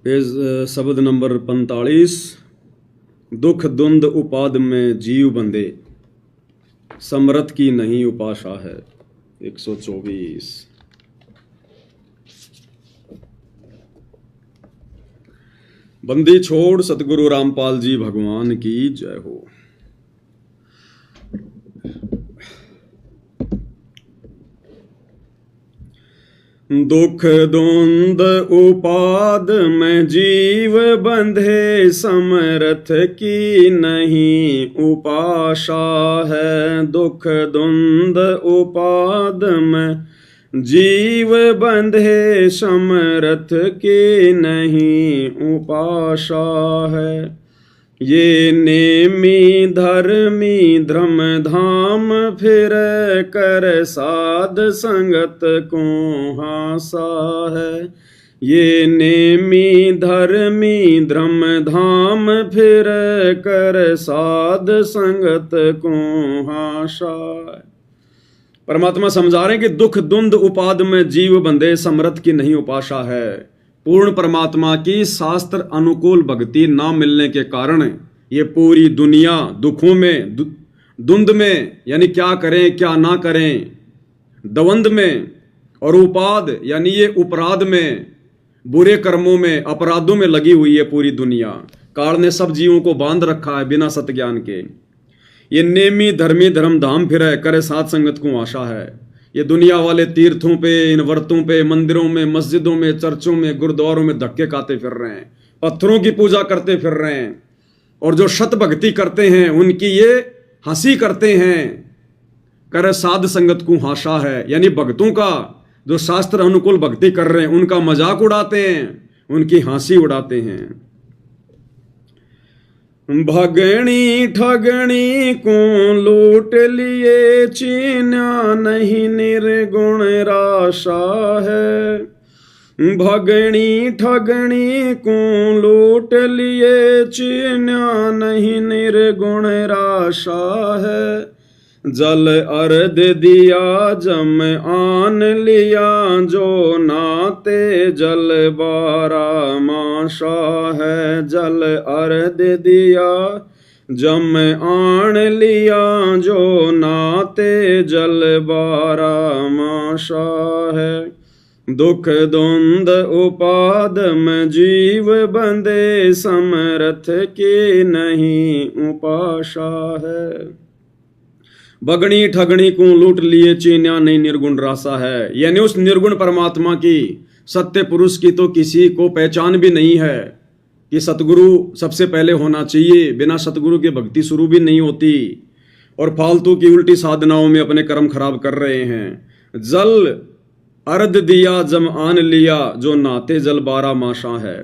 Page शब्द number 45। दुख द्वंद उपाद में जीव बंधे, समरथ की नहीं उपाशा है। 124। बंदी छोड़ सतगुरु रामपाल जी भगवान की जय हो। दुख द्वंद उपाद में जीव बंधे, समरथ की नहीं उपाशा है। दुख द्वंद उपाद में जीव बंधे, समरथ की नहीं उपाशा है। ये नेमी धर्मी धर्म धाम फिर कर साध संगत को हासा है। ये नेमी धर्मी धर्म धाम फिर कर साध संगत को हासा है। परमात्मा समझा रहे हैं कि दुख द्वंद उपाद में जीव बंधे, समरथ की नहीं उपाशा है। पूर्ण परमात्मा की शास्त्र अनुकूल भक्ति ना मिलने के कारण ये पूरी दुनिया दुखों में, द्वंद में, यानी क्या करें क्या ना करें, द्वंद में, और उपाद यानी ये अपराध में, बुरे कर्मों में, अपराधों में लगी हुई है पूरी दुनिया। काल ने सब जीवों को बांध रखा है बिना सत ज्ञान के। ये नेमी धर्मी धर्म धाम फिरे, करे साथ संगत को आशा है। ये दुनिया वाले तीर्थों पे, इन व्रतों पे, मंदिरों में, मस्जिदों में, चर्चों में, गुरुद्वारों में धक्के खाते फिर रहे हैं, पत्थरों की पूजा करते फिर रहे हैं, और जो शत भक्ति करते हैं उनकी ये हंसी करते हैं। करे साध संगत को हाशा है, यानी भक्तों का जो शास्त्र अनुकूल भक्ति कर रहे हैं उनका मजाक उड़ाते हैं, उनकी हंसी उड़ाते हैं। भगणी ठगणी को लूट लिए, चीन्या नहीं निर्गुण राशा है। भगणी ठगणी को लूट लिए, चीन्या नहीं निर्गुण राशा है। जल अर्ध दिया जम आन लिया, जो नाते जल बारा माशा है। जल अर्ध दिया जम आन लिया, जो नाते जल बारा माशा है। दुख द्वंद उपाद में जीव बंधे, समरथ की नहीं उपाशा है। बगणी ठगणी को लूट लिए, चीन्या नहीं निर्गुण रासा है। यानी उस निर्गुण परमात्मा की, सत्य पुरुष की तो किसी को पहचान भी नहीं है कि सतगुरु सबसे पहले होना चाहिए। बिना सतगुरु की भक्ति शुरू भी नहीं होती, और फालतू की उल्टी साधनाओं में अपने कर्म खराब कर रहे हैं। जल अर्ध दिया जम आन लिया, जो नाते जल बारा माशा है।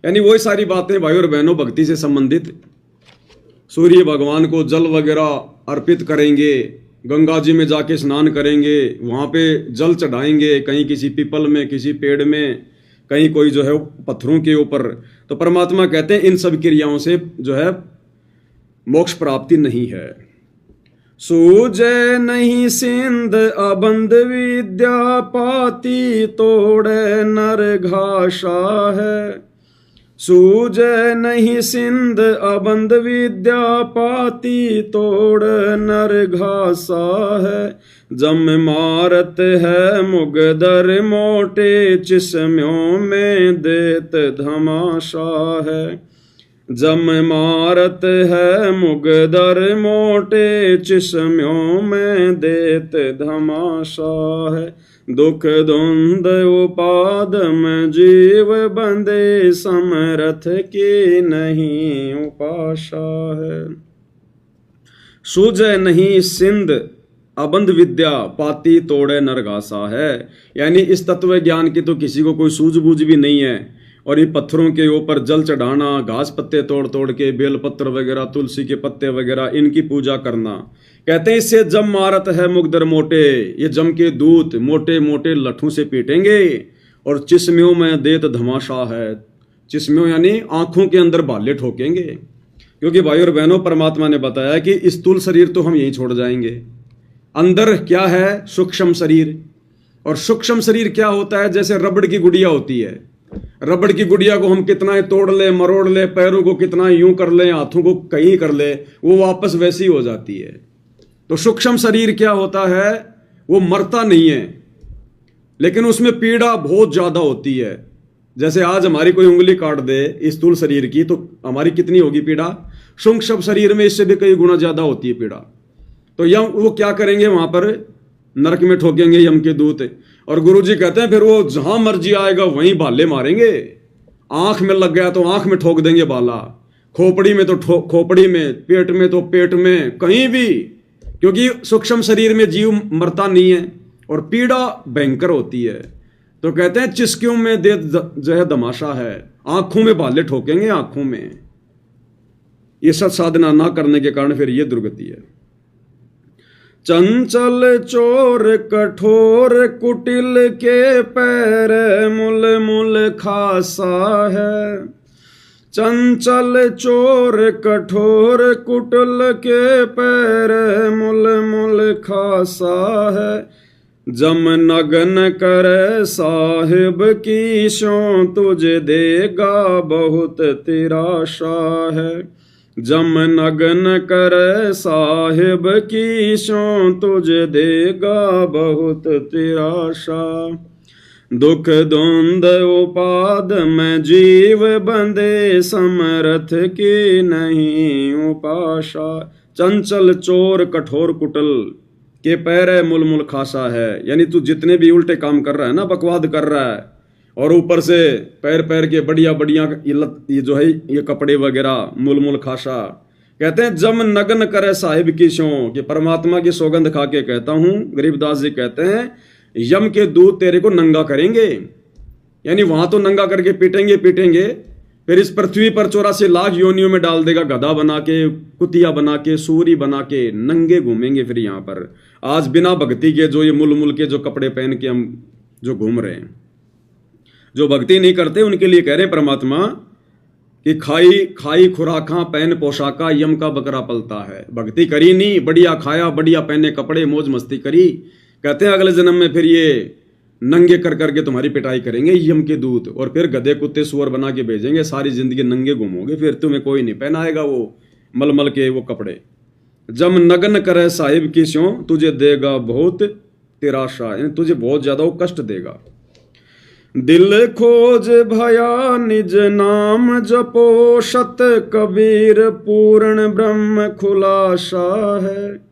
यानी वही सारी बातें भाई और बहनों भक्ति से संबंधित। सूर्य भगवान को जल वगैरह अर्पित करेंगे, गंगा जी में जाके स्नान करेंगे, वहाँ पे जल चढ़ाएंगे, कहीं किसी पीपल में, किसी पेड़ में, कहीं कोई जो है पत्थरों के ऊपर। तो परमात्मा कहते हैं इन सब क्रियाओं से जो है मोक्ष प्राप्ति नहीं है। सूझे नहीं सिंध अबंध विद्या, पाती तोड़े नर घाशा है। सूझे नहीं सिंध अबंध विद्या, पाती तोड़ नर घासा है। जम मारत है मुगदर मोटे, चिस्म्यों में देत धमाशा है। जम मारत है मुगदर मोटे, चिस्म्यों में देत धमाशा है। दुख द्वंद उपाद में जीव बंधे, समरथ की नहीं उपाशा है। सूझे नहीं सिंध अबंध विद्या, पाती तोड़े नरघासा है। यानी इस तत्व ज्ञान की तो किसी को कोई सूझबूझ भी नहीं है, और ये पत्थरों के ऊपर जल चढ़ाना, घास पत्ते तोड़ तोड़ के, बेलपत्र वगैरह, तुलसी के पत्ते वगैरह, इनकी पूजा करना। कहते हैं इससे जम मारत है मुगदर मोटे, ये जम के दूत मोटे मोटे लठों से पीटेंगे, और चिस्म्यों में देत धमाशा है। चिस्म्यों यानी आंखों के अंदर भाले ठोकेंगे। क्योंकि भाई और बहनों परमात्मा ने बताया कि स्थूल शरीर तो हम यहीं छोड़ जाएंगे, अंदर क्या है सूक्ष्म शरीर। और सूक्ष्म शरीर क्या होता है, जैसे रबड़ की गुड़िया होती है, रबड़ की गुड़िया को हम कितना ही तोड़ ले, मरोड़ ले, पैरों को कितना यूं कर ले, हाथों को कहीं कर ले, वो वापस वैसी हो जाती है। तो सूक्ष्म शरीर क्या होता है, वो मरता नहीं है, लेकिन उसमें पीड़ा बहुत ज्यादा होती है। जैसे आज हमारी कोई उंगली काट दे इस स्थूल शरीर की, तो हमारी कितनी होगी पीड़ा, सूक्ष्म शरीर में इससे भी कई गुना ज्यादा होती है पीड़ा। तो यम वो क्या करेंगे, वहां पर नरक में ठोकेंगे यम के दूत। और गुरुजी कहते हैं फिर वो जहां मर्जी आएगा वहीं भाले मारेंगे। आंख में लग गया तो आंख में ठोक देंगे भाला, खोपड़ी में तो खोपड़ी में, पेट में तो पेट में, कहीं भी, क्योंकि सूक्ष्म शरीर में जीव मरता नहीं है और पीड़ा भयंकर होती है। तो कहते हैं चिस्कियों में दे जो है दमाशा है, आंखों में भाले ठोकेंगे, आंखों में। ये सत साधना ना करने के कारण फिर ये दुर्गति है। चंचल चोर कठोर कुटिल के पैर मुल मुल खासा है। चंचल चोर कठोर कुटिल के पैर मुल मुल खासा है। जम नगन कर साहिब की शों तुझे देगा बहुत तिराशा है। जम नगन कर साहिब की शों तुझे देगा बहुत तिराशा। दुख द्वंद उपाद में जीव बंधे समरथ की नहीं उपाशा। चंचल चोर कठोर कुटल के पैर मुल मुल खासा है, यानी तू जितने भी उल्टे काम कर रहा है ना, बकवाद कर रहा है, और ऊपर से पैर पैर के बढ़िया बढ़िया ये जो है ये कपड़े वगैरह मुल मुल खासा। कहते हैं जम नगन करे साहिब की शों, कि परमात्मा की सौगंध खा के कहता हूं, गरीबदास जी कहते हैं यम के दूत तेरे को नंगा करेंगे, यानी वहां तो नंगा करके पीटेंगे पीटेंगे, फिर इस पृथ्वी पर 84 लाख योनियों में डाल देगा, गधा बना के, कुतिया बना के, सूरी बना के, नंगे घूमेंगे फिर यहाँ पर। आज बिना भक्ति के जो ये मुल मुल के जो कपड़े पहन के हम जो घूम रहे हैं, जो भक्ति नहीं करते उनके लिए कह रहे परमात्मा कि खाई खाई खुराका पहन पोशाका यम का बकरा पलता है। भक्ति करी नहीं, बढ़िया खाया, बढ़िया पहने कपड़े, मौज मस्ती करी, कहते हैं अगले जन्म में फिर ये नंगे कर करके तुम्हारी पिटाई करेंगे यम के दूत, और फिर गधे कुत्ते सुअर बना के भेजेंगे, सारी जिंदगी नंगे घूमोगे, फिर तुम्हें कोई नहीं पहनाएगा वो मलमल के वो कपड़े। जम नगन करे साहिब की स्यों तुझे देगा बहुत तिराशा, यानी तुझे बहुत ज्यादा वो कष्ट देगा। दिल खोज भया निज नाम जपो शत कबीर पूर्ण ब्रह्म खुलासा है।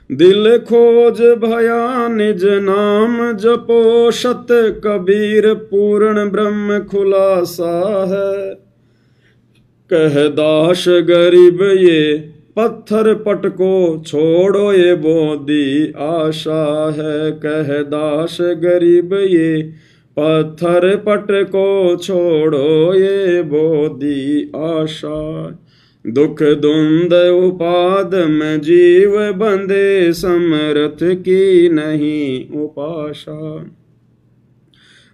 दिल खोज भया निज नाम जपो शत कबीर पूर्ण ब्रह्म खुलासा है। कह दास गरीब ये पत्थर पटको छोड़ो ये बोधी आशा है। कह दास गरीब ये पत्थर पटको छोड़ो ये बोधी आशा। दुख द्वंद उपाद में जीव बंधे समरथ की नहीं उपाशा।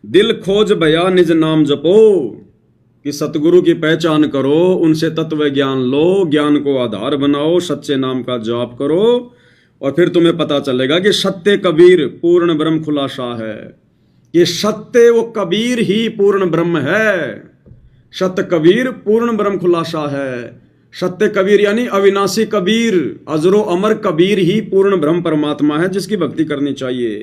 दिल खोज भया निज नाम जपो, कि सतगुरु की पहचान करो, उनसे तत्व ज्ञान लो, ज्ञान को आधार बनाओ, सच्चे नाम का जाप करो, और फिर तुम्हें पता चलेगा कि सत्य कबीर पूर्ण ब्रह्म खुलासा है। कि सत्य वो कबीर ही पूर्ण ब्रह्म है। सत्य कबीर पूर्ण ब्रह्म खुलासा है। सत्य कबीर यानी अविनाशी कबीर, अजरो अमर कबीर ही पूर्ण ब्रह्म परमात्मा है, जिसकी भक्ति करनी चाहिए।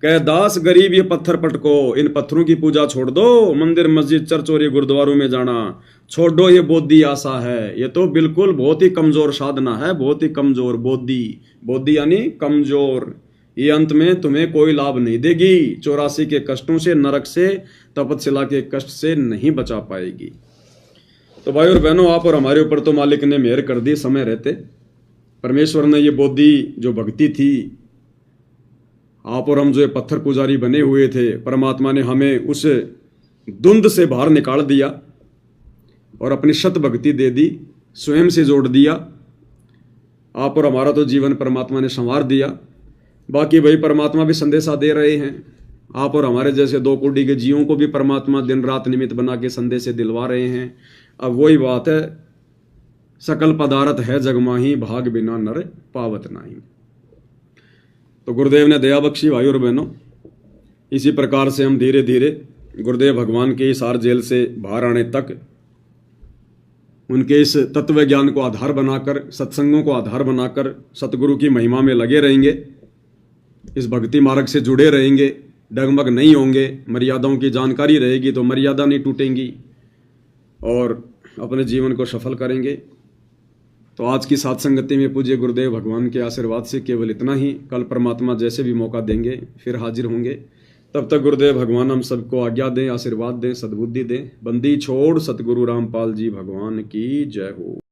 कह दास गरीब ये पत्थर पटको, इन पत्थरों की पूजा छोड़ दो, मंदिर मस्जिद चर्च और ये गुरुद्वारों में जाना छोड़ दो, ये बोधी आशा है। ये तो बिल्कुल बहुत ही कमजोर साधना है, बहुत ही कमजोर। बोधी, बोधी यानी कमजोर। ये अंत में तुम्हें कोई लाभ नहीं देगी। 84 के कष्टों से, नरक से, तपस्या के कष्ट से नहीं बचा पाएगी। तो भाई और बहनों, आप और हमारे ऊपर तो मालिक ने मेहर कर दी। समय रहते परमेश्वर ने ये बोधी जो भक्ति थी, आप और हम जो पत्थर पुजारी बने हुए थे, परमात्मा ने हमें उस धुंध से बाहर निकाल दिया और अपनी शत भक्ति दे दी, स्वयं से जोड़ दिया। आप और हमारा तो जीवन परमात्मा ने संवार दिया। बाकी भाई परमात्मा भी संदेशा दे रहे हैं। आप और हमारे जैसे दो कुड़ी के जीवों को भी परमात्मा दिन रात निमित्त बना के संदेश दिलवा रहे हैं। अब वही बात है, सकल पदार्थ है जगमाही, भाग बिना नर पावत नहीं। तो गुरुदेव ने दया बख्शी भाई और बहनों। इसी प्रकार से हम धीरे धीरे गुरुदेव भगवान के इस आर जेल से बाहर आने तक उनके इस तत्व ज्ञान को आधार बनाकर, सत्संगों को आधार बनाकर सतगुरु की महिमा में लगे रहेंगे, इस भक्ति मार्ग से जुड़े रहेंगे, डगमग नहीं होंगे, मर्यादाओं की जानकारी रहेगी तो मर्यादा नहीं टूटेंगी और अपने जीवन को सफल करेंगे। तो आज की सात्संगति में पूज्य गुरुदेव भगवान के आशीर्वाद से केवल इतना ही। कल परमात्मा जैसे भी मौका देंगे फिर हाजिर होंगे। तब तक गुरुदेव भगवान हम सबको आज्ञा दें, आशीर्वाद दें, सद्बुद्धि दें। बंदी छोड़ सतगुरु रामपाल जी भगवान की जय हो।